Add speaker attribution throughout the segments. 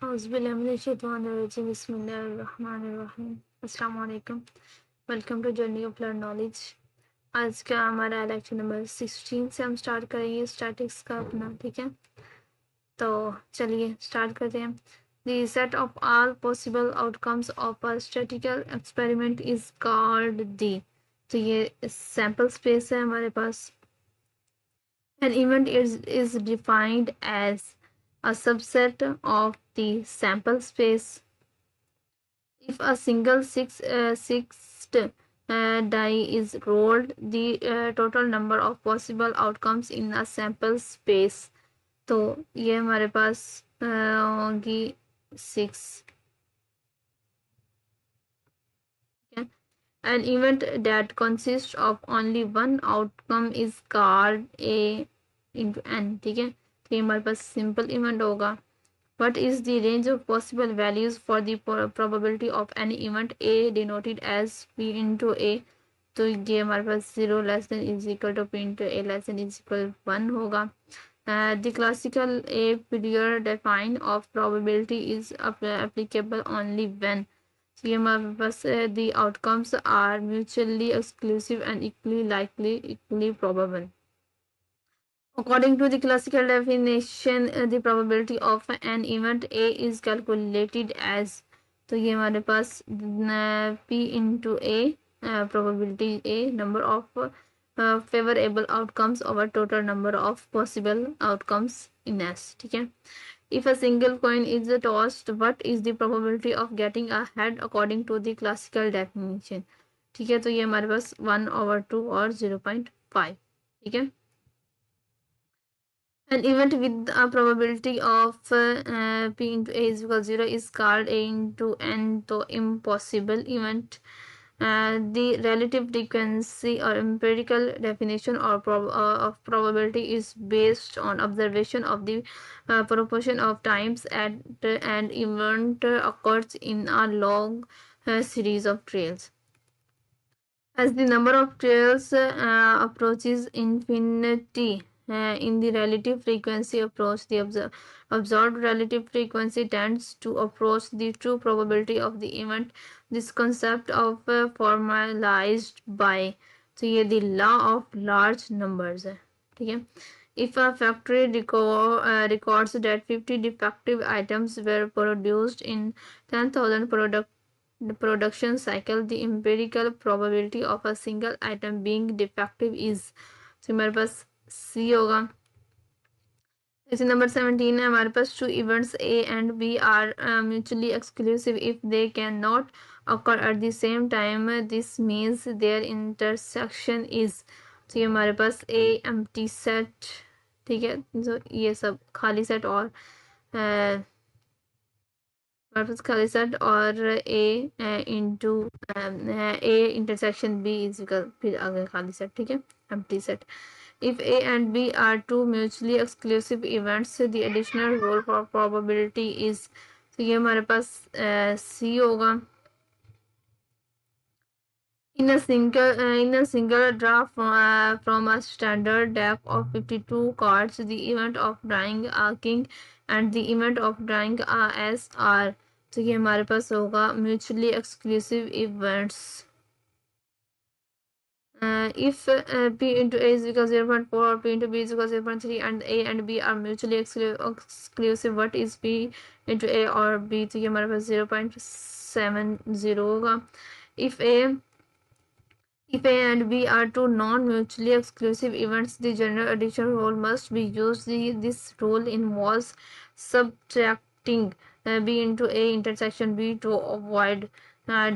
Speaker 1: बिस्मिल्लाहिर्रहमानिर्रहीम। अस्सलाम वालेकुम। Welcome to journey of learn knowledge. आज का हमारा लेक्चर नंबर 16 से हम स्टार्ट करेंगे स्टैटिक्स का अपना, ठीक है। तो चलिए स्टार्ट करते हैं। The set of all possible outcomes of a statistical experiment is called the, तो ये सैम्पल स्पेस है हमारे पास। An event is defined as a subset of the sample space. If a single sixth die is rolled, the total number of possible outcomes in a sample space, तो ये हमारे पास होगी 6। An event that consists of only one outcome is called a into n, ठीक है। तो ये हमारे पास simple event होगा। What is the range of possible values for the probability of any event A denoted as P into A? तो ये हमारे पास 0 less than is equal to P into A less than is equal 1 होगा। The classical A period define of probability is applicable only when, so ये हमारे पास the outcomes are mutually exclusive and equally likely, equally probable. According to the classical definition, the probability of an event A is calculated as, तो ये हमारे पास P into A, probability A, number of favorable outcomes over total number of possible outcomes in S, ठीक है। If a single coin is tossed, what is the probability of getting a head according to the classical definition? ठीक है, तो ये हमारे पास 1/2 और 0.5, ठीक है। An event with a probability of P into A is equal to 0 is called A into N, तो impossible event. The relative frequency or empirical definition of probability is based on observation of the proportion of times at an event occurs in a long series of trails. As the number of trails approaches infinity, in the relative frequency approach, the observed relative frequency tends to approach the true probability of the event. This concept of formalized by, तो ये the law of large numbers है, ठीक है। If a factory records that 50 defective items were produced in 10,000 production cycle, the empirical probability of a single item being defective is, तो हमारे पास C होगा। Question number 17 है हमारे पास, two events A and B are mutually exclusive if they cannot occur at the same time, this means their intersection is, तो ये हमारे पास A empty set, ठीक है। तो ये सब खाली सेट और हमारे पास खाली सेट और A into A intersection B is equal, फिर आगे खाली सेट, ठीक है, empty set. If A and B are two mutually exclusive events, the additional role for probability is, तो ये हमारे पास C होगा। In a single draft from a standard deck of 52 cards, the event of drawing a king and the event of drawing a as are, तो ये हमारे पास होगा mutually exclusive events. If P into A is equal to 0.4 or P into B is equal to 0.3 and A and B are mutually exclusive, what is P into A or B? तो ये हमारे पास 0.70 होगा। If A and B are two non-mutually exclusive events, the general addition rule must be used. This rule involves subtracting B into A intersection B to avoid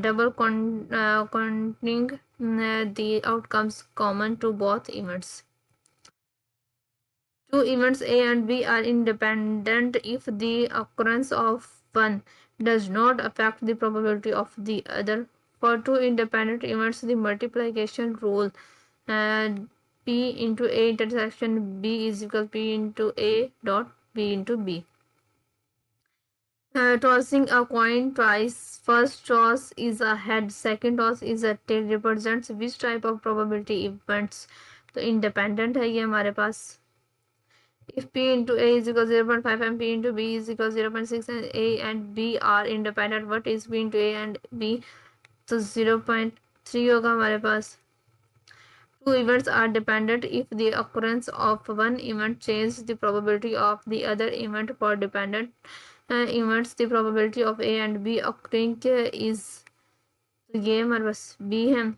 Speaker 1: double counting the outcomes common to both events. Two events A and B are independent if the occurrence of one does not affect the probability of the other. For two independent events, the multiplication rule P into A intersection B is equal to P into A dot B into B. Tossing a coin twice. First toss is a head, second toss is a tail. Represents which type of probability events? तो independent है ये हमारे पास। If P into A is equal to 0.5 and P into B is equal to 0.6 and A and B are independent, what is P into A and B? तो 0.3 होगा हमारे पास. Two events are dependent if the occurrence of one event changes the probability of the other event. For dependent events, the probability of A and B occurring is, तो ये हमारे पास B है.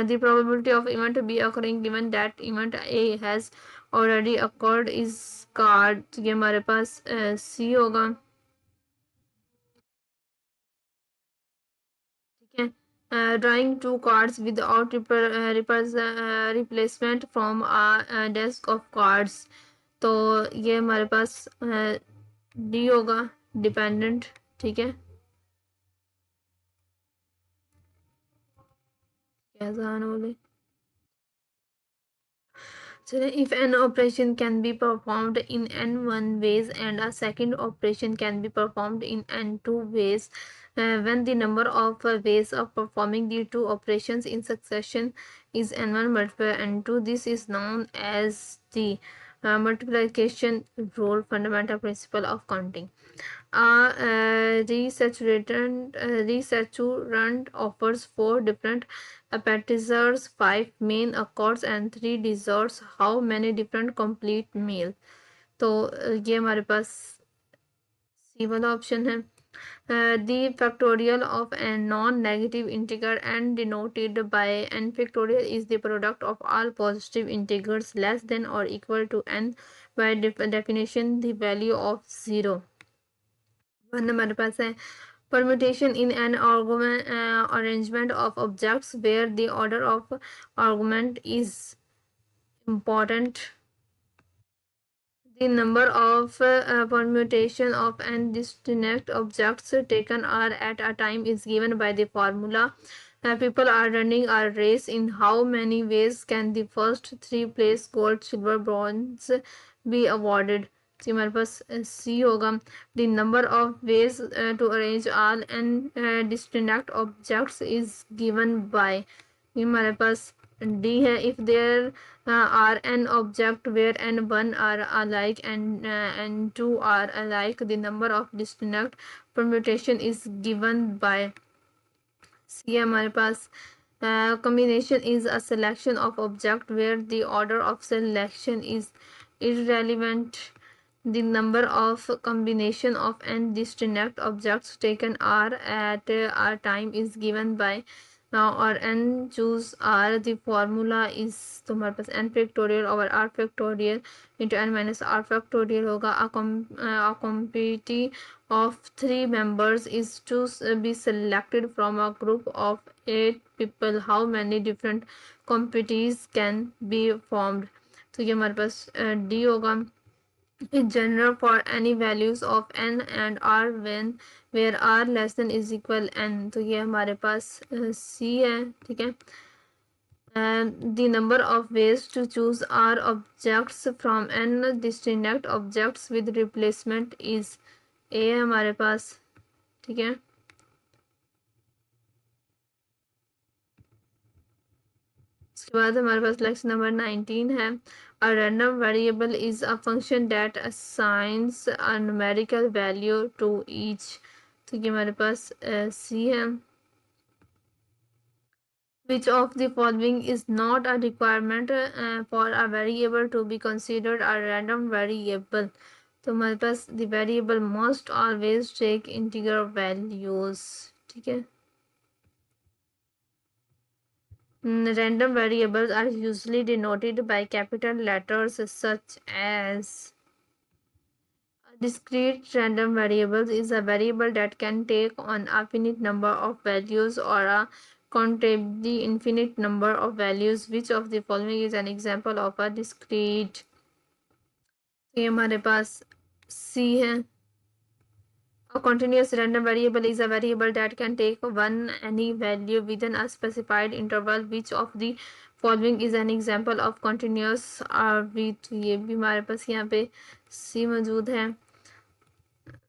Speaker 1: The probability of event B occurring given that event A has already occurred is called, तो ये हमारे पास C होगा. ठीक है. Drawing two cards without replacement from a desk of cards. तो ये हमारे पास डी होगा, डिपेंडेंट. ठीक है, कैसा आना बोले. So if an operation can be performed in n1 ways and a second operation can be performed in n2 ways, when the number of ways of performing the two operations in succession is n1 multiplied n2, this is known as the multiplication rule, fundamental principle of counting. A restaurant offers 4 different appetizers, 5 main course and 3 desserts. How many different complete meal? तो ये हमारे पास सी वाला option है. The factorial of a non-negative integer n denoted by n factorial is the product of all positive integers less than or equal to n. By definition, the value of 0. One हमारे पास है. Permutation in an arrangement of objects where the order of argument is important. The number of permutation of and distinct objects taken are at a time is given by the formula. People are running a race. In how many ways can the first 3 place gold, silver, bronze be awarded? तो हमारे पास सी होगा. The number of ways to arrange all and distinct objects is given by, हमारे पास D है. If there are n object where n1 are alike and n2 are alike, the number of distinct permutation is given by सी है हमारे पास. Combination is a selection of object where the order of selection is irrelevant. The number of combination of n distinct objects taken are at a time is given by और n choose r. The formula is तुम्हारे पास n factorial over r factorial into n minus r factorial होगा. A committee of 3 members is to be selected from a group of 8 people. How many different committees can be formed? तो ये हमारे पास d होगा. In general, for any values of n and r when where r less than is equal n. तो ये हमारे पास c है. ठीक है. The number of ways to choose r objects from n distinct objects with replacement is a है हमारे पास. ठीक है. उसके बाद हमारे पास लेक्चर नंबर 19 है. A random variable is a function that assigns a numerical value to each. तो ये हमारे पास सी है. Which of the following is not a requirement for a variable to be considered a random variable? तो हमारे पास the variable must always take integer values. ठीक है. Random variables are usually denoted by capital letters such as. A discrete random variable is a variable that can take on a finite number of values or a countably infinite number of values. Which of the following is an example of a discrete? ये हमारे पास C है. A continuous random variable is a variable that can take one any value within a specified interval. Which of the following is an example of continuous array? तो ये भी हमारे पास यहाँ पे C मौजूद है.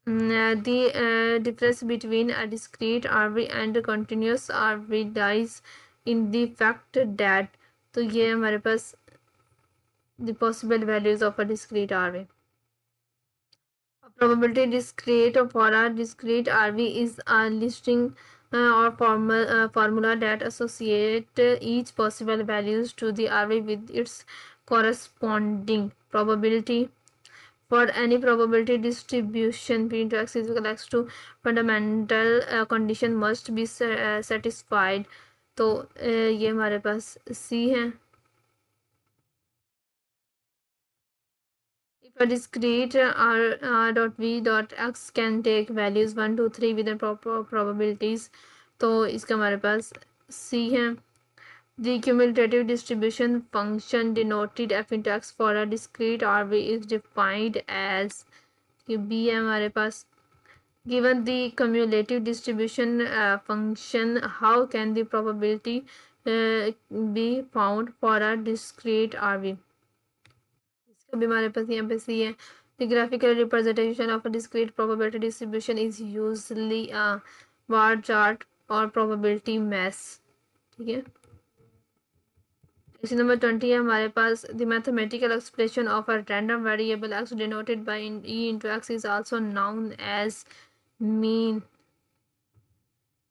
Speaker 1: The difference between a discrete array and continuous array lies in the fact that. तो ये हमारे पास the possible values of a discrete array. Probability discrete for a discrete RV is a listing or formula that associate each possible values to the RV with its corresponding probability. For any probability distribution, P into X is equal to X to fundamental condition must be satisfied. तो ये हमारे पास C है. If a discrete r dot v dot x can take values 1 2 3 with the proper probabilities, तो इसका हमारे पास C है. The cumulative distribution function denoted f into x for a discrete RV is defined as B है हमारे पास. Given the cumulative distribution function, how can the probability be found for a discrete RV? इसका भी हमारे पास यहाँ पे सी है. The graphical representation of a discrete probability distribution is usually a bar chart or probability mass. ठीक है. Question number 20 है हमारे पास. The mathematical expression of a random variable x denoted by e into x is also known as mean.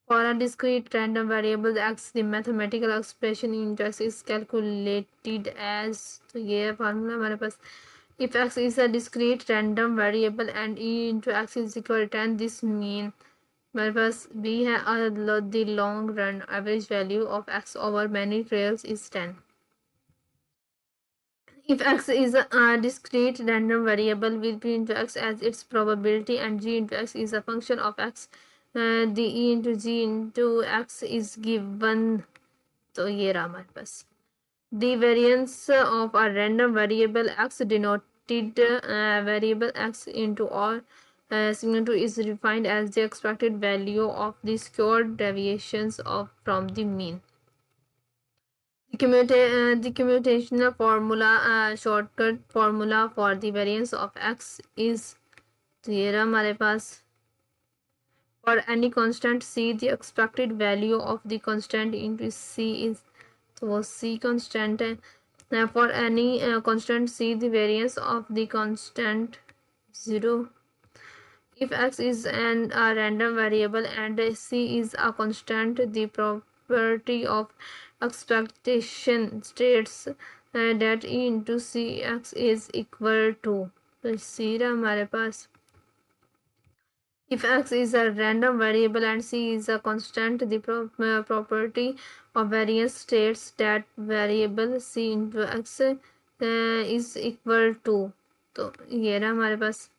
Speaker 1: For a discrete random variable x, the mathematical expression into x is calculated as, तो ये है formula हमारे पास. If x is a discrete random variable and e into x is equal to 10, this mean हमारे पास b है the long run average value of x over many trails is 10. If x is a discrete random variable with p into x as its probability and g into x is a function of x, the e into g into x is given. तो ये रहा हमारे पास. The variance of a random variable x denoted variable x into or sigma 2 is defined as the expected value of the squared deviations from the mean. The computational formula shortcut formula for the variance of x is, तो ये रहा हमारे पास. For any constant c, the expected value of the constant into c is, तो वो c constant है. For any constant c, the variance of the constant 0. If x is a random variable and c is a constant, the property of expectation states that e into cx is equal to, तो c रहा हमारे पास. If x is a random variable and c is a constant, the property of variance states that variable c into x is equal to, तो ये रहा हमारे पास.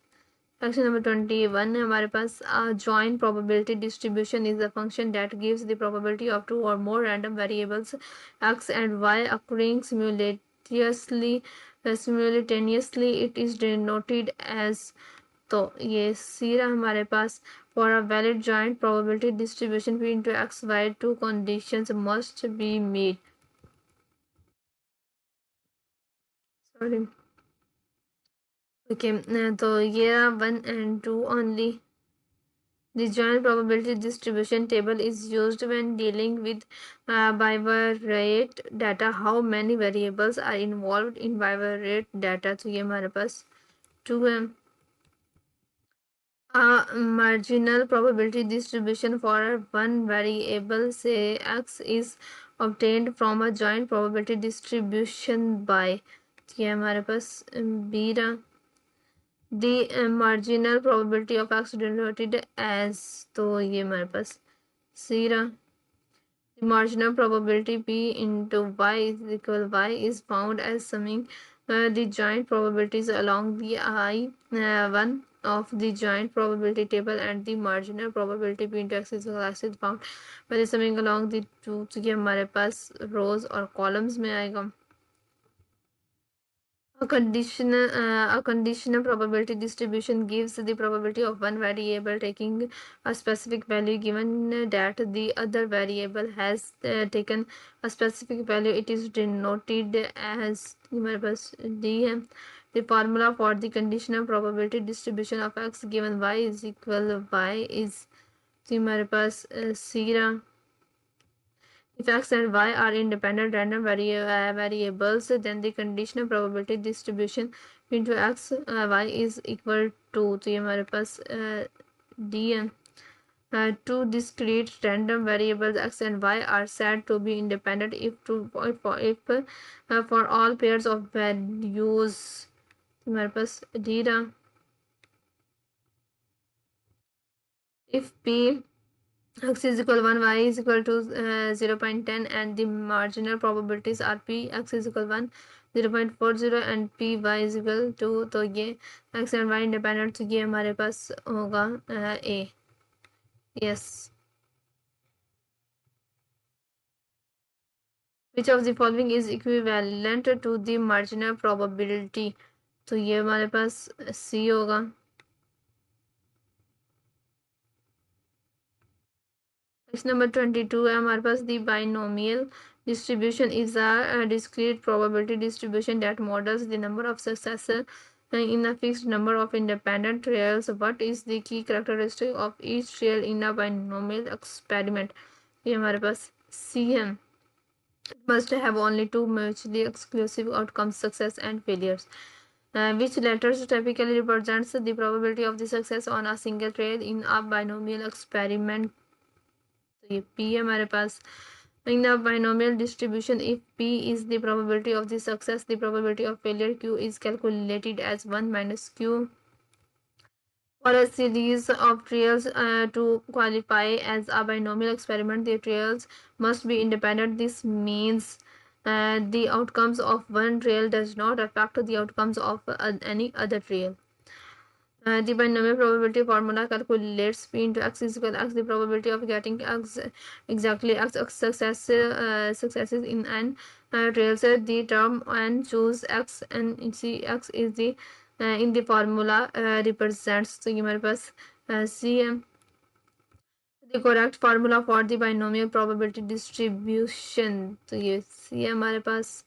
Speaker 1: Question number 21 है हमारे पास. A joint probability distribution is a function that gives the probability of two or more random variables x and y occurring simultaneously. It is denoted as, तो ये सी रहा हमारे पास. For a valid joint probability distribution p into x y, two conditions must be met. Sorry. Okay, तो ये रहा 1 and 2 only. The joint probability distribution table is used when dealing with bivariate data. How many variables are involved in bivariate data? तो ये हमारे पास 2 है. A marginal probability distribution for one variable, say x, is obtained from a joint probability distribution by, ये हमारे पास b रहा. The marginal probability of x denoted as, तो ये हमारे पास c रहा. The marginal probability p into y is equal y is found as summing the joint probabilities along the I1 of the joint probability table, and the marginal probability p into x is found by the summing along the two. तो ये हमारे पास rows और columns में आएगा. A conditional probability distribution gives the probability of one variable taking a specific value given that the other variable has taken a specific value. It is denoted as, हमारे पास D है. The formula for the conditional probability distribution of x given y is equal y is, तो हमारे पास C रहा. If x and y are independent random variables, then the conditional probability distribution into x y is equal to ये हमारे पास d है. Two discrete random variables x and y are said to be independent if for all pairs of values हमारे पास d रहा. If p x is equal 1, y is equal to 0.10 and the marginal probabilities are p x is equal 1, 0.40 and p y is equal to, तो ये x and y independent, तो ये हमारे पास होगा a. Yes. Which of the following is equivalent to the marginal probability? तो ये हमारे पास c होगा. Question number 22 है हमारे पास. The binomial distribution is a discrete probability distribution that models the number of successes in a fixed number of independent trials. What is the key characteristic of each trial in a binomial experiment? ये हमारे पास C है. It must have only two mutually exclusive outcomes, success and failures. Which letters typically represents the probability of the success on a single trial in a binomial experiment? तो ये P है हमारे पास. In the binomial distribution, if P is the probability of the success, the probability of failure Q is calculated as 1 minus Q. For a series of trials to qualify as a binomial experiment, the trials must be independent. This means the outcomes of one trial does not affect the outcomes of any other trial. The binomial probability formula calculates p into x is equal to x, the probability of getting x exactly x successes in n trials. The term n choose x and see x is the in the formula represents. तो ये हमारे पास c है. The correct formula for the binomial probability distribution, तो ये c है हमारे पास.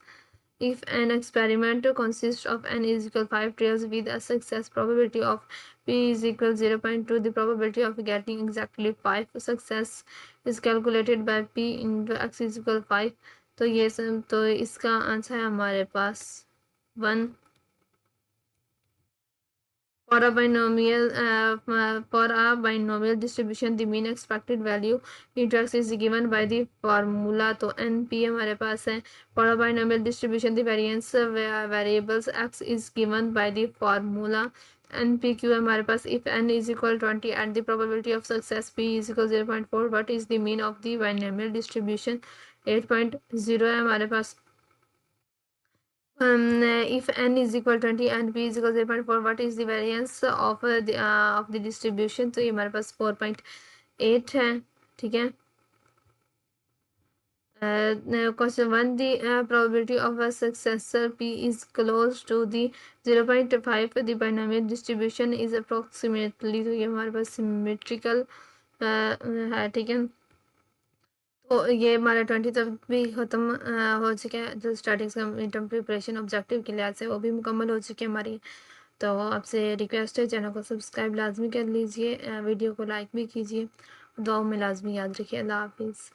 Speaker 1: If an experiment consists of n is equal 5 trials with a success probability of p is equal 0.2, the probability of getting exactly 5 success is calculated by p into x is equal 5. तो ये सब, तो इसका answer है हमारे पास 1. For a binomial distribution, the mean expected value into x is given by the formula. तो NP हमारे पास है. For a binomial distribution, the variance variables x is given by the formula. NPQ हमारे पास. If n is equal 20 and the probability of success p is equal 0.4, what is the mean of the binomial distribution? 8.0 है हमारे पास. If n is equal 20 and p is equal 0.4, what is the variance of the distribution? तो ये हमारे पास 4.8 है. ठीक है. Question 1, the probability of a successor p is close to the 0.5. The binomial distribution is approximately, तो ये हमारे पास symmetrical है. ठीक है. तो ये हमारा 20 तक भी ख़त्म हो चुका है. जो स्टार्टिंग का मिड प्रिपरेशन ऑब्जेक्टिव के लिहाज से वो भी मुकम्मल हो चुकी है हमारी. तो आपसे रिक्वेस्ट है, चैनल को सब्सक्राइब लाजमी कर लीजिए, वीडियो को लाइक भी कीजिए. दुआओं में लाजमी याद रखिए. अल्लाह हाफिज़.